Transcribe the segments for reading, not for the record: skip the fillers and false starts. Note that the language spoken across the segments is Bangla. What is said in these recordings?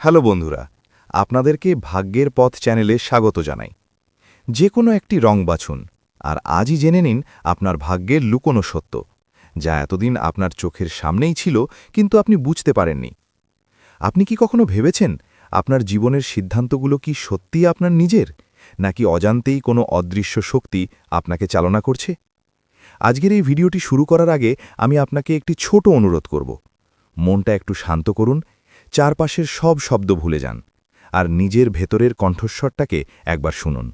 হ্যালো বন্ধুরা, আপনাদেরকে ভাগ্যের পথ চ্যানেলে স্বাগত জানাই। যে কোনো একটি রং বাছুন, আর আজই জেনে নিন আপনার ভাগ্যের লুকোনো সত্য, যা এতদিন আপনার চোখের সামনেই ছিল কিন্তু আপনি বুঝতে পারেননি। আপনি কি কখনো ভেবেছেন আপনার জীবনের সিদ্ধান্তগুলো কি সত্যিই আপনার নিজের, নাকি অজান্তেই কোনো অদৃশ্য শক্তি আপনাকে চালনা করছে? আজকের এই ভিডিওটি শুরু করার আগে আমি আপনাকে একটি ছোট অনুরোধ করব। মনটা একটু শান্ত করুন, চারপাশের সব শব্দ ভুলে যান, আর নিজের ভেতরের কণ্ঠস্বরটাকে একবার শুনুন।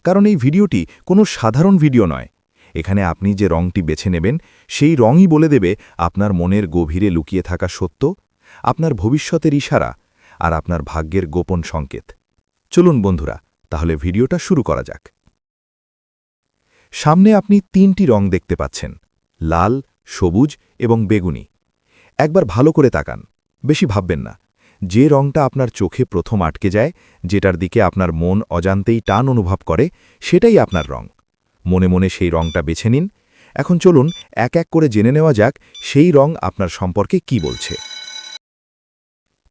কারণ এই ভিডিওটি কোনো সাধারণ ভিডিও নয়। এখানে আপনি যে রঙটি বেছে নেবেন সেই রঙই বলে দেবে আপনার মনের গভীরে লুকিয়ে থাকা সত্য, আপনার ভবিষ্যতের ইশারা আর আপনার ভাগ্যের গোপন সংকেত। চলুন বন্ধুরা, তাহলে ভিডিওটা শুরু করা যাক। সামনে আপনি তিনটি রং দেখতে পাচ্ছেন: লাল, সবুজ এবং বেগুনি। একবার ভালো করে তাকান, বেশি ভাববেন না। যে রংটা আপনার চোখে প্রথম আটকে যায়, যেটার দিকে আপনার মন অজান্তেই টান অনুভব করে, সেটাই আপনার রং। মনে মনে সেই রংটা বেছে নিন। এখন চলুন এক এক করে জেনে নেওয়া যাক সেই রং আপনার সম্পর্কে কি বলছে।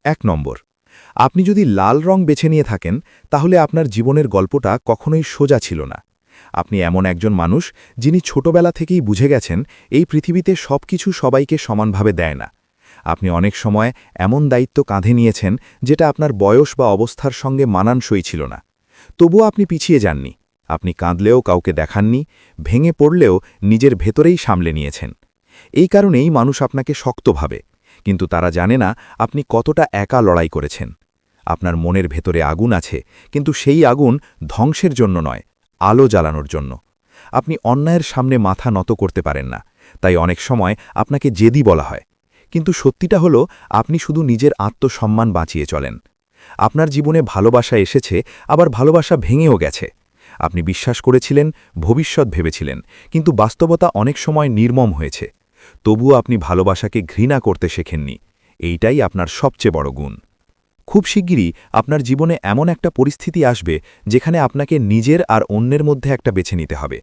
১ নম্বর, আপনি যদি লাল রং বেছে নিয়ে থাকেন, তাহলে আপনার জীবনের গল্পটা কখনোই সোজা ছিল না। আপনি এমন একজন মানুষ যিনি ছোটবেলা থেকেই বুঝে গেছেন এই পৃথিবীতে সবকিছু সবাইকে সমানভাবে দেয় না। আপনি অনেক সময় এমন দায়িত্ব কাঁধে নিয়েছেন যেটা আপনার বয়স বা অবস্থার সঙ্গে মানানসই ছিল না। তবুও আপনি পিছিয়ে যাননি। আপনি কাঁদলেও কাউকে দেখাননি, ভেঙে পড়লেও নিজের ভেতরেই সামলে নিয়েছেন। এই কারণেই মানুষ আপনাকে শক্ত ভাবে, কিন্তু তারা জানে না আপনি কতটা একা লড়াই করেছেন। আপনার মনের ভেতরে আগুন আছে, কিন্তু সেই আগুন ধ্বংসের জন্য নয়, আলো জ্বালানোর জন্য। আপনি অন্যায়ের সামনে মাথা নত করতে পারেন না, তাই অনেক সময় আপনাকে জেদি বলা হয়। কিন্তু সত্যিটা হলো আপনি শুধু নিজের আত্মসম্মান বাঁচিয়ে চলেন। আপনার জীবনে ভালোবাসা এসেছে, আবার ভালোবাসা ভেঙেও গেছে। আপনি বিশ্বাস করেছিলেন, ভবিষ্যৎ ভেবেছিলেন, কিন্তু বাস্তবতা অনেক সময় নির্মম হয়েছে। তবুও আপনি ভালোবাসাকে ঘৃণা করতে শেখেননি। এইটাই আপনার সবচেয়ে বড় গুণ। খুব শিগগিরই আপনার জীবনে এমন একটা পরিস্থিতি আসবে যেখানে আপনাকে নিজের আর অন্যের মধ্যে একটা বেছে নিতে হবে।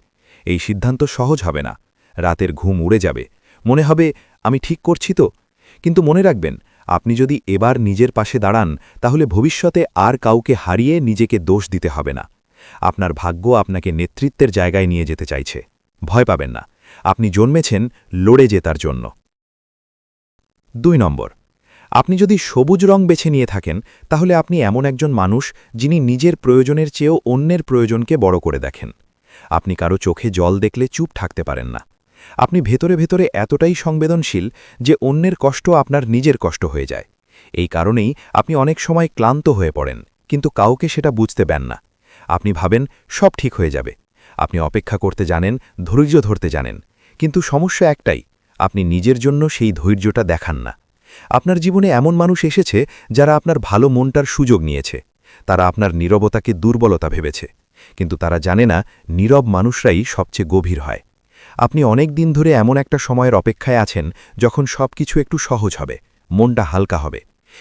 এই সিদ্ধান্ত সহজ হবে না। রাতের ঘুম উড়ে যাবে, মনে হবে আমি ঠিক করছি তো। কিন্তু মনে রাখবেন, আপনি যদি এবার নিজের পাশে দাঁড়ান, তাহলে ভবিষ্যতে আর কাউকে হারিয়ে নিজেকে দোষ দিতে হবে না। আপনার ভাগ্য আপনাকে নেতৃত্বের জায়গায় নিয়ে যেতে চাইছে। ভয় পাবেন না, আপনি জন্মেছেন লড়ে জেতার জন্য। ২ নম্বর, আপনি যদি সবুজ রং বেছে নিয়ে থাকেন, তাহলে আপনি এমন একজন মানুষ যিনি নিজের প্রয়োজনের চেয়েও অন্যের প্রয়োজনকে বড় করে দেখেন। আপনি কারো চোখে জল দেখলে চুপ থাকতে পারেন না। আপনি ভেতরে ভেতরে এতটাই সংবেদনশীল যে অন্যের কষ্ট আপনার নিজের কষ্ট হয়ে যায়। এই কারণেই আপনি অনেক সময় ক্লান্ত হয়ে পড়েন, কিন্তু কাউকে সেটা বুঝতে দেন না। আপনি ভাবেন সব ঠিক হয়ে যাবে। আপনি অপেক্ষা করতে জানেন, ধৈর্য ধরতে জানেন, কিন্তু সমস্যা একটাই, আপনি নিজের জন্য সেই ধৈর্যটা দেখান না। আপনার জীবনে এমন মানুষ এসেছে যারা আপনার ভালো মনটার সুযোগ নিয়েছে। তারা আপনার নীরবতাকে দুর্বলতা ভেবেছে, কিন্তু তারা জানে না নীরব মানুষরাই সবচেয়ে গভীর হয়। আপনি অনেক দিন ধরে এমন একটা সময়ের অপেক্ষায় আছেন যখন সবকিছু একটু সহজ হবে, মনটা হালকা হবে।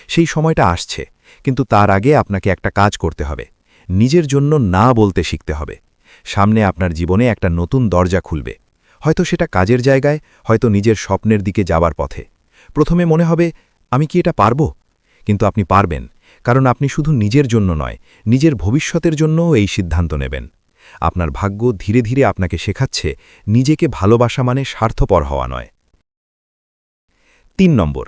সেই সময়টা আসছে, কিন্তু তার আগে আপনাকে একটা কাজ করতে হবে। নিজের জন্য না বলতে শিখতে হবে। সামনে আপনার জীবনে একটা নতুন দরজা খুলবে। হয়তো সেটা কাজের জায়গায়, হয়তো নিজের স্বপ্নের দিকে যাবার পথে। প্রথমে মনে হবে আমি কি এটা পারব, কিন্তু আপনি পারবেন, কারণ আপনি শুধু নিজের জন্য নয়, নিজের ভবিষ্যতের জন্যও এই সিদ্ধান্ত নেবেন। আপনার ভাগ্য ধীরে ধীরে আপনাকে শেখাচ্ছে নিজেকে ভালোবাসা মানে স্বার্থপর হওয়া নয়। ৩ নম্বর,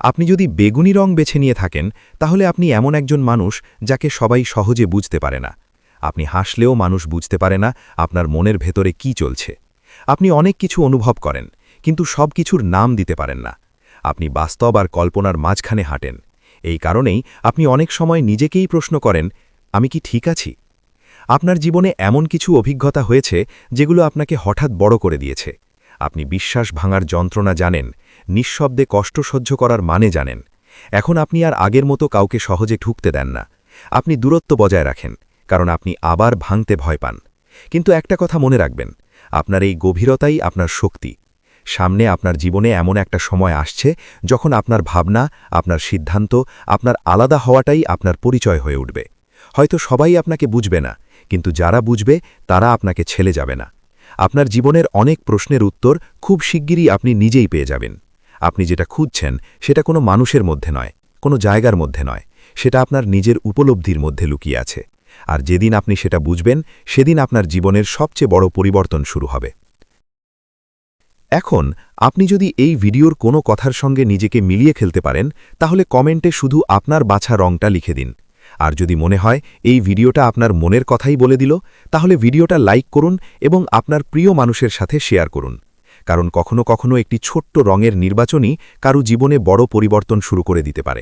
আপনি যদি বেগুনি রং বেছে নিয়ে থাকেন, তাহলে আপনি এমন একজন মানুষ যাকে সবাই সহজে বুঝতে পারে না। আপনি হাসলেও মানুষ বুঝতে পারে না আপনার মনের ভেতরে কি চলছে। আপনি অনেক কিছু অনুভব করেন, কিন্তু সব কিছুর নাম দিতে পারেন না। আপনি বাস্তব আর কল্পনার মাঝখানে হাঁটেন। এই কারণেই আপনি অনেক সময় নিজেকেই প্রশ্ন করেন, আমি কি ঠিক আছি? আপনার জীবনে এমন কিছু অভিজ্ঞতা হয়েছে যেগুলো আপনাকে হঠাৎ বড় করে দিয়েছে। আপনি বিশ্বাস ভাঙার যন্ত্রণা জানেন, নিঃশব্দে কষ্ট সহ্য করার মানে জানেন। এখন আপনি আর আগের মতো কাউকে সহজে ঠুকতে দেন না। আপনি দূরত্ব বজায় রাখেন, কারণ আপনি আবার ভাঙতে ভয় পান। কিন্তু একটা কথা মনে রাখবেন, আপনার এই গভীরতাই আপনার শক্তি। সামনে আপনার জীবনে এমন একটা সময় আসছে যখন আপনার ভাবনা, আপনার সিদ্ধান্ত, আপনার আলাদা হওয়াটাই আপনার পরিচয় হয়ে উঠবে। হয়তো সবাই আপনাকে বুঝবে না, কিন্তু যারা বুঝবে তারা আপনাকে ছেড়ে যাবে না। আপনার জীবনের অনেক প্রশ্নের উত্তর খুব শিগগিরই আপনি নিজেই পেয়ে যাবেন। আপনি যেটা খুঁজছেন সেটা কোনো মানুষের মধ্যে নয়, কোনো জায়গার মধ্যে নয়, সেটা আপনার নিজের উপলব্ধির মধ্যে লুকিয়ে আছে আর যেদিন আপনি সেটা বুঝবেন সেদিন আপনার জীবনের সবচেয়ে বড় পরিবর্তন শুরু হবে। এখন আপনি যদি এই ভিডিওর কোনো কথার সঙ্গে নিজেকে মিলিয়ে খেলতে পারেন তাহলে কমেন্টে শুধু আপনার বাছা রংটা লিখে দিন। আর যদি মনে হয় এই ভিডিওটা আপনার মনের কথাই বলে দিল তাহলে ভিডিওটা লাইক করুন এবং আপনার প্রিয় মানুষের সাথে শেয়ার করুন, কারণ কখনো কখনো একটি ছোট্ট রঙের নির্বাচনই কারো জীবনে বড় পরিবর্তন শুরু করে দিতে পারে।